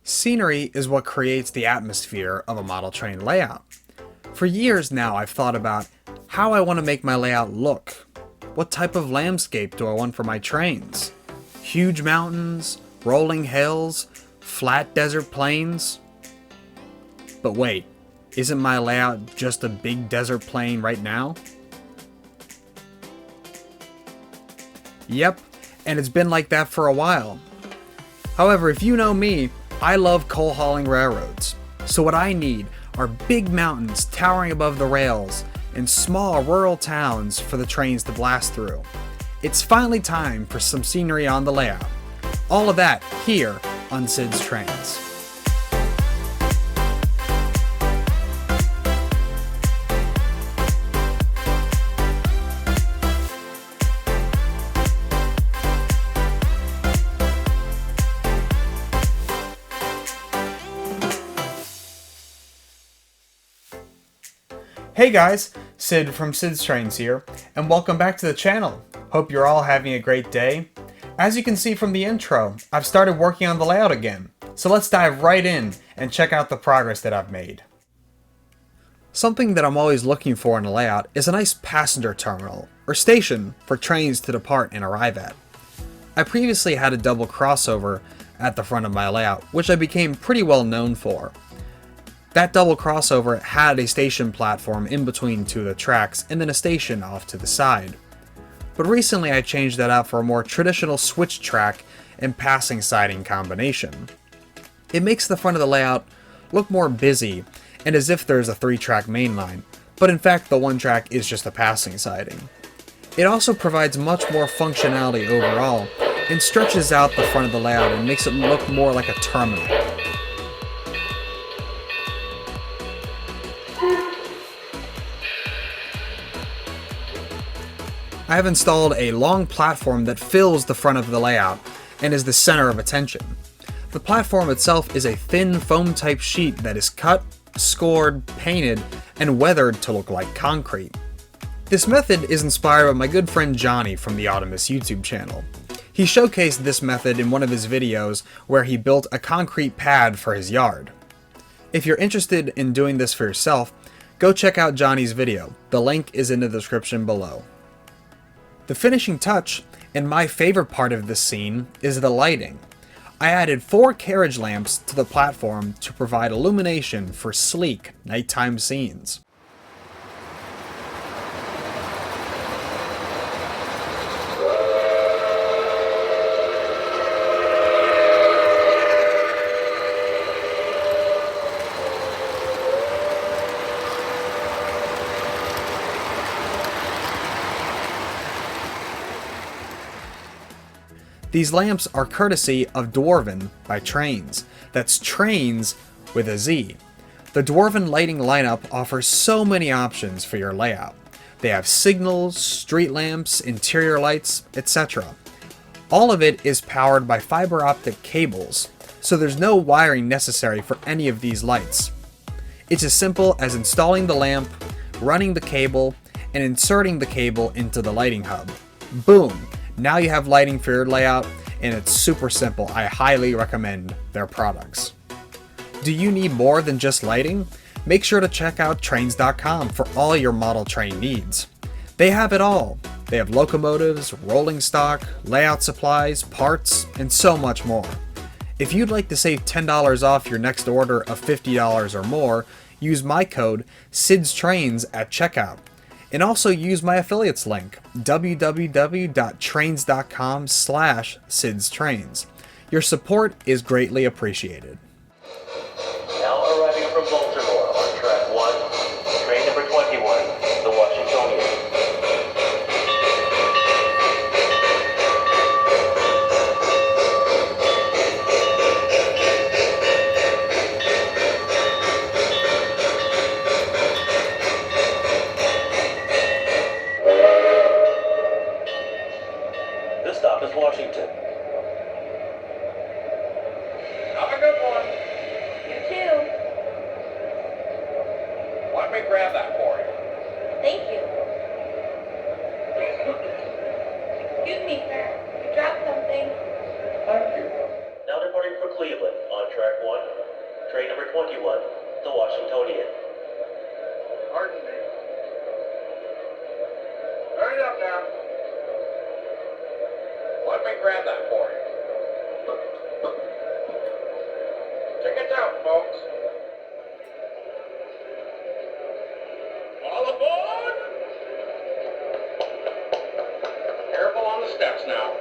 Scenery is what creates the atmosphere of a model train layout. For years now, I've thought about how I want to make my layout look. What type of landscape do I want for my trains? Huge mountains, rolling hills, flat desert plains? But wait, isn't my layout just a big desert plain right now? Yep, and it's been like that for a while. However, if you know me, I love coal hauling railroads. So what I need are big mountains towering above the rails and small rural towns for the trains to blast through. It's finally time for some scenery on the layout. All of that here on Sid's Trains. Hey guys, Sid from Sid's Trains here, and welcome back to the channel. Hope you're all having a great day. As you can see from the intro, I've started working on the layout again, so let's dive right in and check out the progress that I've made. Something that I'm always looking for in a layout is a nice passenger terminal, or station, for trains to depart and arrive at. I previously had a double crossover at the front of my layout, which I became pretty well known for. That double crossover had a station platform in between two of the tracks and then a station off to the side. But recently I changed that out for a more traditional switch track and passing siding combination. It makes the front of the layout look more busy and as if there's a 3-track main line, but in fact the 1 track is just a passing siding. It also provides much more functionality overall and stretches out the front of the layout and makes it look more like a terminal. I have installed a long platform that fills the front of the layout and is the center of attention. The platform itself is a thin foam type sheet that is cut, scored, painted, and weathered to look like concrete. This method is inspired by my good friend Johnny from the Optimus YouTube channel. He showcased this method in one of his videos where he built a concrete pad for his yard. If you're interested in doing this for yourself, go check out Johnny's video. The link is in the description below. The finishing touch, and my favorite part of this scene, is the lighting. I added 4 carriage lamps to the platform to provide illumination for sleek nighttime scenes. These lamps are courtesy of Dwarven by TRAINZ. That's TRAINZ with a Z. The Dwarven Lighting lineup offers so many options for your layout. They have signals, street lamps, interior lights, etc. All of it is powered by fiber optic cables, so there's no wiring necessary for any of these lights. It's as simple as installing the lamp, running the cable, and inserting the cable into the lighting hub. Boom! Now you have lighting for your layout, and it's super simple. I highly recommend their products. Do you need more than just lighting? Make sure to check out TRAINZ.com for all your model train needs. They have it all. They have locomotives, rolling stock, layout supplies, parts, and so much more. If you'd like to save $10 off your next order of $50 or more, use my code SIDSTRAINS at checkout. And also use my affiliates link, www.trains.com/SidsTrains. Your support is greatly appreciated. Now arriving from Baltimore on track 1, train number 21, the Washingtonian. This stop is Washington. Have a good one. track 1, train number 21, the Washingtonian. Pardon me. Hurry up now. Let me grab that for you. Tickets out, folks. All aboard! Careful on the steps now.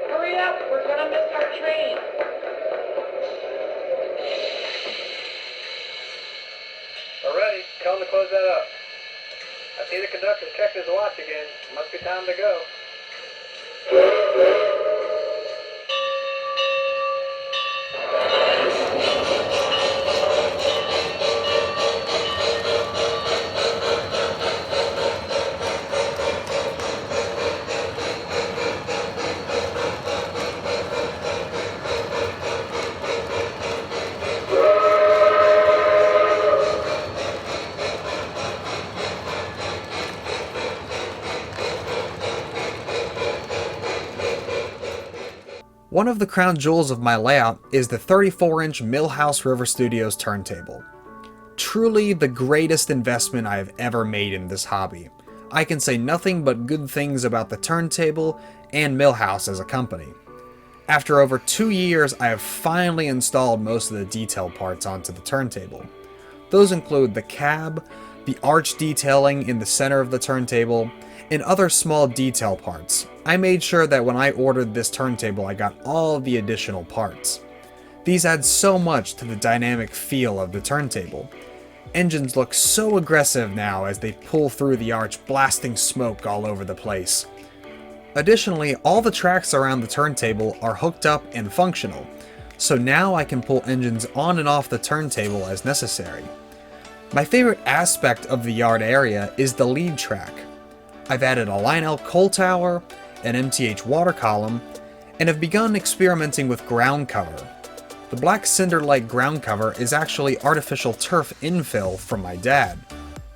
Hurry up, we're gonna miss our train. We're ready. Tell him to close that up. I see the conductor's checked his watch again. Must be time to go. One of the crown jewels of my layout is the 34-inch Millhouse River Studios turntable. Truly the greatest investment I have ever made in this hobby. I can say nothing but good things about the turntable and Millhouse as a company. After over 2 years, I have finally installed most of the detail parts onto the turntable. Those include the cab, the arch detailing in the center of the turntable, and other small detail parts. I made sure that when I ordered this turntable, I got all of the additional parts. These add so much to the dynamic feel of the turntable. Engines look so aggressive now as they pull through the arch, blasting smoke all over the place. Additionally, all the tracks around the turntable are hooked up and functional, so now I can pull engines on and off the turntable as necessary. My favorite aspect of the yard area is the lead track. I've added a Lionel coal tower, an MTH water column, and have begun experimenting with ground cover. The black cinder-like ground cover is actually artificial turf infill from my dad.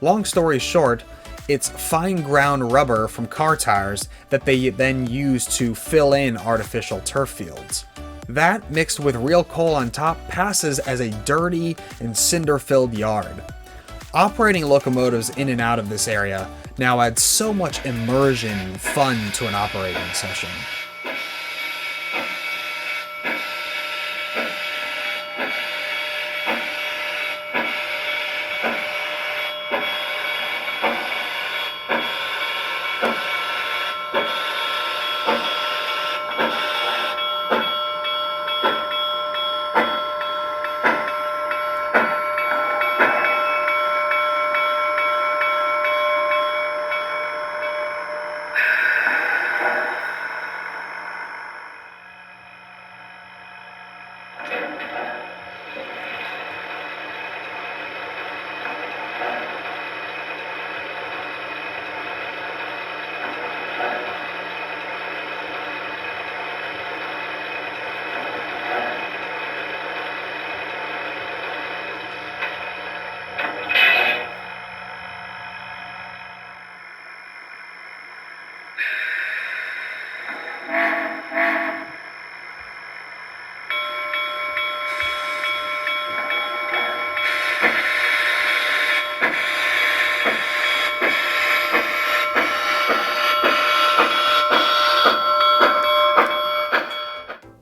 Long story short, it's fine ground rubber from car tires that they then use to fill in artificial turf fields. That, mixed with real coal on top, passes as a dirty and cinder-filled yard. Operating locomotives in and out of this area now adds so much immersion and fun to an operating session.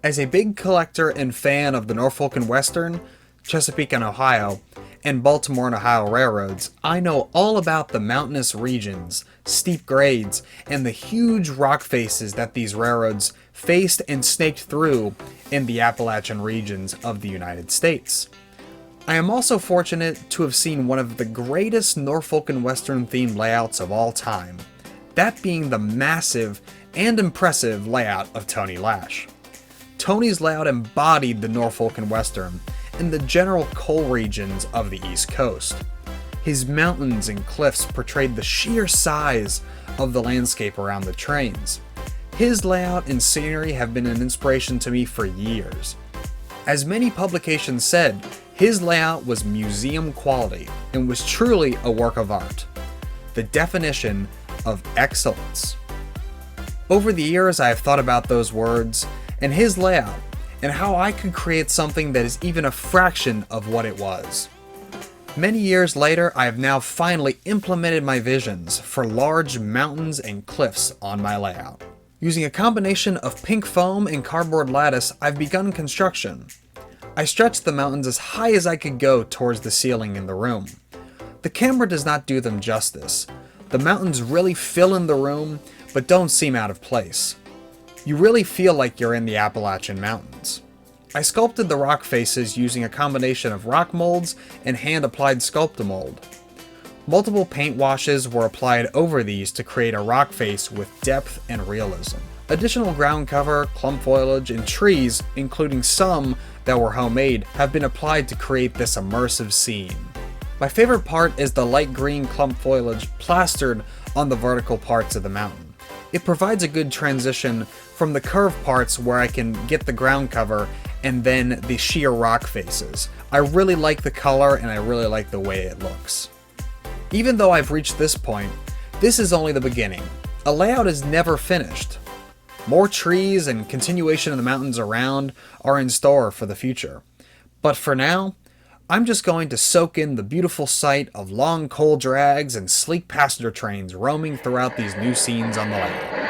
As a big collector and fan of the Norfolk and Western, Chesapeake and Ohio, and Baltimore and Ohio railroads, I know all about the mountainous regions, steep grades, and the huge rock faces that these railroads faced and snaked through in the Appalachian regions of the United States. I am also fortunate to have seen one of the greatest Norfolk and Western themed layouts of all time, that being the massive and impressive layout of Tony Lash. Tony's layout embodied the Norfolk and Western and the general coal regions of the East Coast. His mountains and cliffs portrayed the sheer size of the landscape around the trains. His layout and scenery have been an inspiration to me for years. As many publications said, his layout was museum quality and was truly a work of art. The definition of excellence. Over the years, I have thought about those words and his layout, and how I could create something that is even a fraction of what it was. Many years later, I have now finally implemented my visions for large mountains and cliffs on my layout. Using a combination of pink foam and cardboard lattice, I've begun construction. I stretched the mountains as high as I could go towards the ceiling in the room. The camera does not do them justice. The mountains really fill in the room, but don't seem out of place. You really feel like you're in the Appalachian Mountains. I sculpted the rock faces using a combination of rock molds and hand-applied Sculptamold. Multiple paint washes were applied over these to create a rock face with depth and realism. Additional ground cover, clump foliage, and trees, including some that were homemade, have been applied to create this immersive scene. My favorite part is the light green clump foliage plastered on the vertical parts of the mountain. It provides a good transition from the curved parts where I can get the ground cover and then the sheer rock faces. I really like the color and I really like the way it looks. Even though I've reached this point, this is only the beginning. A layout is never finished. More trees and continuation of the mountains around are in store for the future. But for now, I'm just going to soak in the beautiful sight of long coal drags and sleek passenger trains roaming throughout these new scenes on the layout.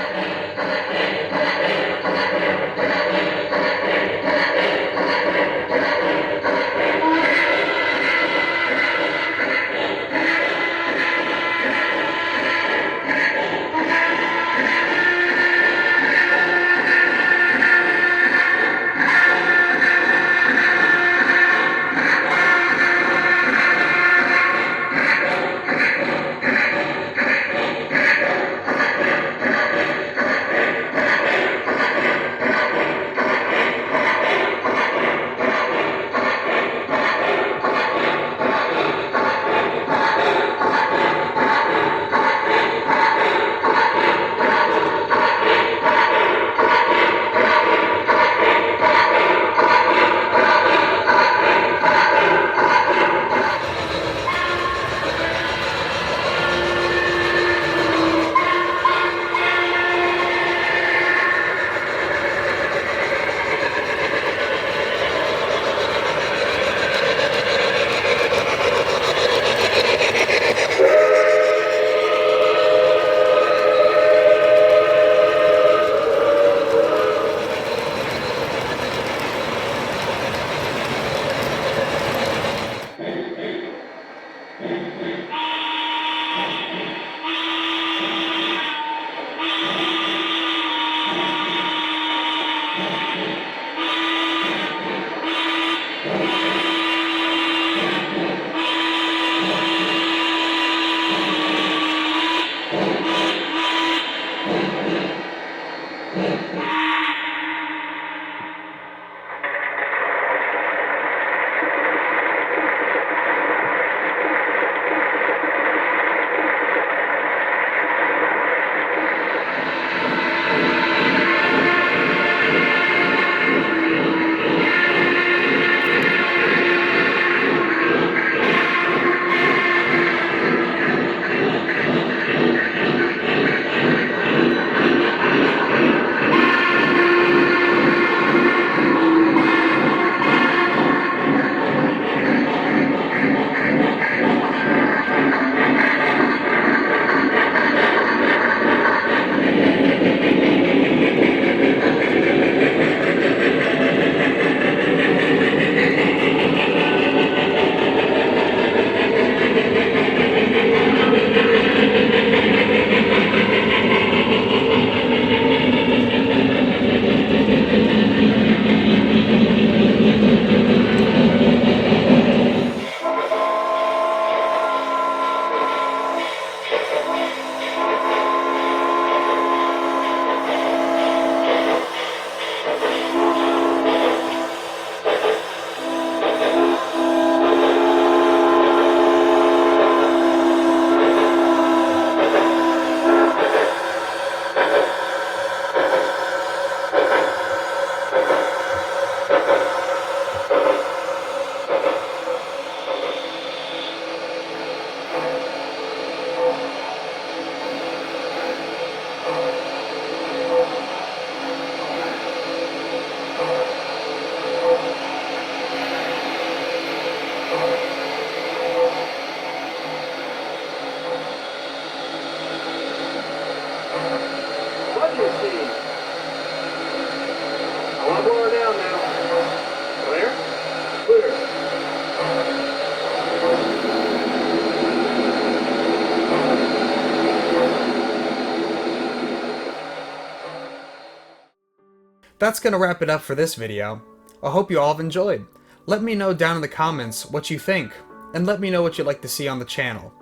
That's going to wrap it up for this video. I hope you all have enjoyed. Let me know down in the comments what you think, and let me know what you'd like to see on the channel.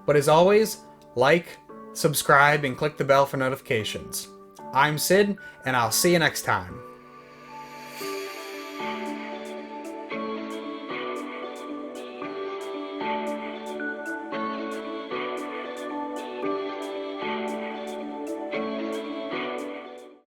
But as always, like, subscribe, and click the bell for notifications. I'm Sid, and I'll see you next time.